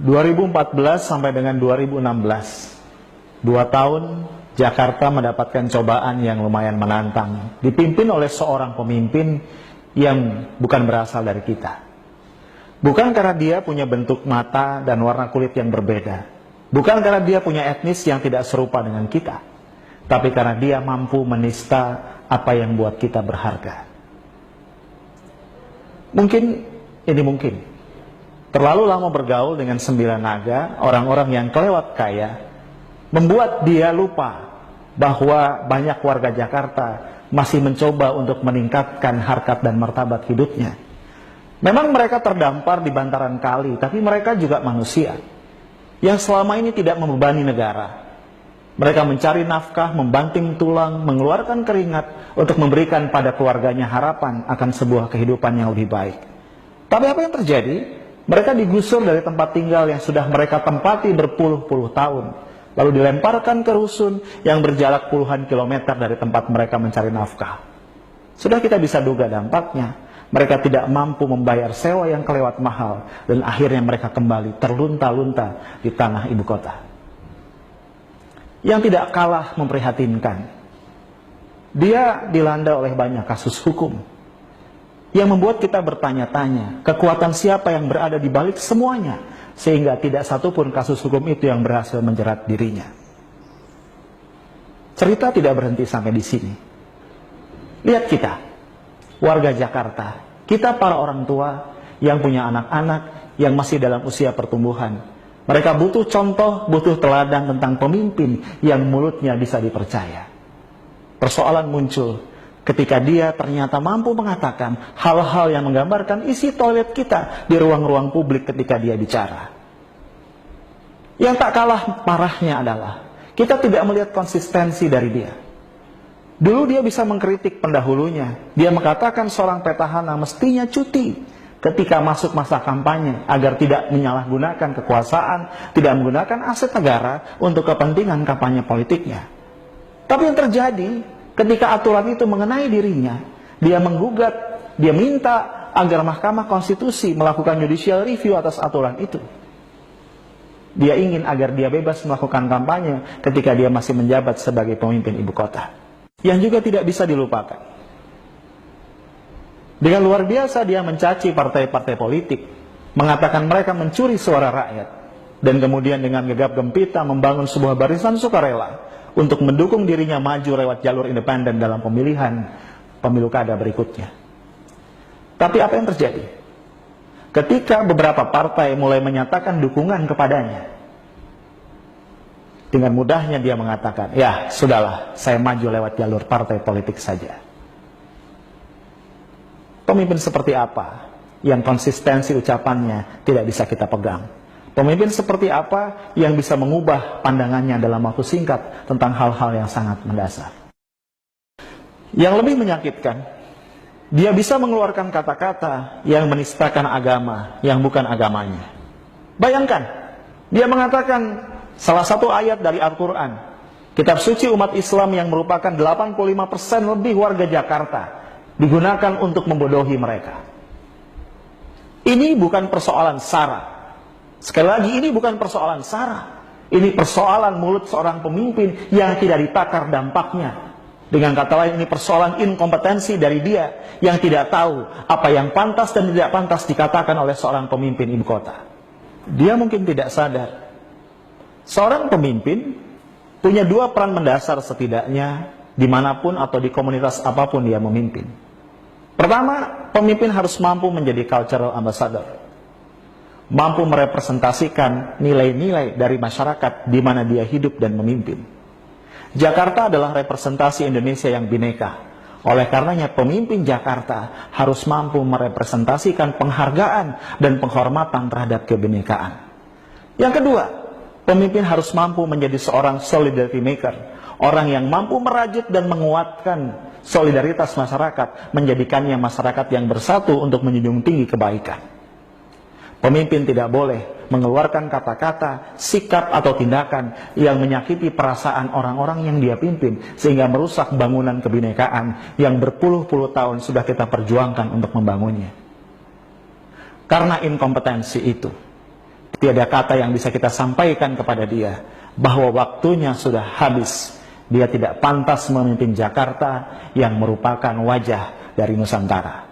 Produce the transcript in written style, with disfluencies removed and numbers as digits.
2014 sampai dengan 2016, 2 tahun Jakarta mendapatkan cobaan yang lumayan menantang, dipimpin oleh seorang pemimpin yang bukan berasal dari kita. Bukan karena dia punya bentuk mata dan warna kulit yang berbeda, bukan karena dia punya etnis yang tidak serupa dengan kita, tapi karena dia mampu menista apa yang buat kita berharga. Mungkin ini mungkin terlalu lama bergaul dengan 9 naga, orang-orang yang kelewat kaya, membuat dia lupa bahwa banyak warga Jakarta masih mencoba untuk meningkatkan harkat dan martabat hidupnya. Memang mereka terdampar di bantaran kali, tapi mereka juga manusia yang selama ini tidak membebani negara. Mereka mencari nafkah, membanting tulang, mengeluarkan keringat untuk memberikan pada keluarganya harapan akan sebuah kehidupan yang lebih baik. Tapi apa yang terjadi? Mereka digusur dari tempat tinggal yang sudah mereka tempati berpuluh-puluh tahun, lalu dilemparkan ke rusun yang berjarak puluhan kilometer dari tempat mereka mencari nafkah. Sudah kita bisa duga dampaknya. Mereka tidak mampu membayar sewa yang kelewat mahal, dan akhirnya mereka kembali terlunta-lunta di tanah ibu kota. Yang tidak kalah memprihatinkan, dia dilanda oleh banyak kasus hukum yang membuat kita bertanya-tanya kekuatan siapa yang berada di balik semuanya, sehingga tidak satupun kasus hukum itu yang berhasil menjerat dirinya. Cerita tidak berhenti sampai di sini. Lihat kita, warga Jakarta, kita para orang tua yang punya anak-anak yang masih dalam usia pertumbuhan. Mereka butuh contoh, butuh teladan tentang pemimpin yang mulutnya bisa dipercaya. Persoalan muncul ketika dia ternyata mampu mengatakan hal-hal yang menggambarkan isi toilet kita di ruang-ruang publik ketika dia bicara. Yang tak kalah parahnya adalah kita tidak melihat konsistensi dari dia. Dulu dia bisa mengkritik pendahulunya. Dia mengatakan seorang petahana mestinya cuti ketika masuk masa kampanye agar tidak menyalahgunakan kekuasaan, tidak menggunakan aset negara untuk kepentingan kampanye politiknya. Tapi yang terjadi ketika aturan itu mengenai dirinya, dia menggugat, dia minta agar Mahkamah Konstitusi melakukan judicial review atas aturan itu. Dia ingin agar dia bebas melakukan kampanye ketika dia masih menjabat sebagai pemimpin ibu kota. Yang juga tidak bisa dilupakan, dengan luar biasa dia mencaci partai-partai politik, mengatakan mereka mencuri suara rakyat, dan kemudian dengan gegap gempita membangun sebuah barisan sukarela untuk mendukung dirinya maju lewat jalur independen dalam pemilihan pemilu kada berikutnya. Tapi apa yang terjadi? Ketika beberapa partai mulai menyatakan dukungan kepadanya, dengan mudahnya dia mengatakan, ya sudahlah, saya maju lewat jalur partai politik saja. Pemimpin seperti apa yang konsistensi ucapannya tidak bisa kita pegang? Pemimpin seperti apa yang bisa mengubah pandangannya dalam waktu singkat tentang hal-hal yang sangat mendasar? Yang lebih menyakitkan, dia bisa mengeluarkan kata-kata yang menistakan agama yang bukan agamanya. Bayangkan, dia mengatakan salah satu ayat dari Al-Quran, kitab suci umat Islam yang merupakan 85% lebih warga Jakarta, digunakan untuk membodohi mereka. Ini bukan persoalan sara. Sekali lagi, ini bukan persoalan sara. Ini persoalan mulut seorang pemimpin yang tidak ditakar dampaknya. Dengan kata lain, ini persoalan inkompetensi dari dia yang tidak tahu apa yang pantas dan tidak pantas dikatakan oleh seorang pemimpin ibu kota. Dia mungkin tidak sadar. Seorang pemimpin punya 2 peran mendasar setidaknya dimanapun atau di komunitas apapun dia memimpin. Pertama, pemimpin harus mampu menjadi cultural ambassador, mampu merepresentasikan nilai-nilai dari masyarakat di mana dia hidup dan memimpin. Jakarta adalah representasi Indonesia yang bineka. Oleh karenanya pemimpin Jakarta harus mampu merepresentasikan penghargaan dan penghormatan terhadap kebinekaan. Yang kedua, pemimpin harus mampu menjadi seorang solidarity maker, orang yang mampu merajut dan menguatkan solidaritas masyarakat, menjadikannya masyarakat yang bersatu untuk menjunjung tinggi kebaikan. Pemimpin tidak boleh mengeluarkan kata-kata, sikap atau tindakan yang menyakiti perasaan orang-orang yang dia pimpin, sehingga merusak bangunan kebinekaan yang berpuluh-puluh tahun sudah kita perjuangkan untuk membangunnya. Karena inkompetensi itu, Tiada kata yang bisa kita sampaikan kepada dia bahwa waktunya sudah habis. Dia tidak pantas memimpin Jakarta yang merupakan wajah dari Nusantara.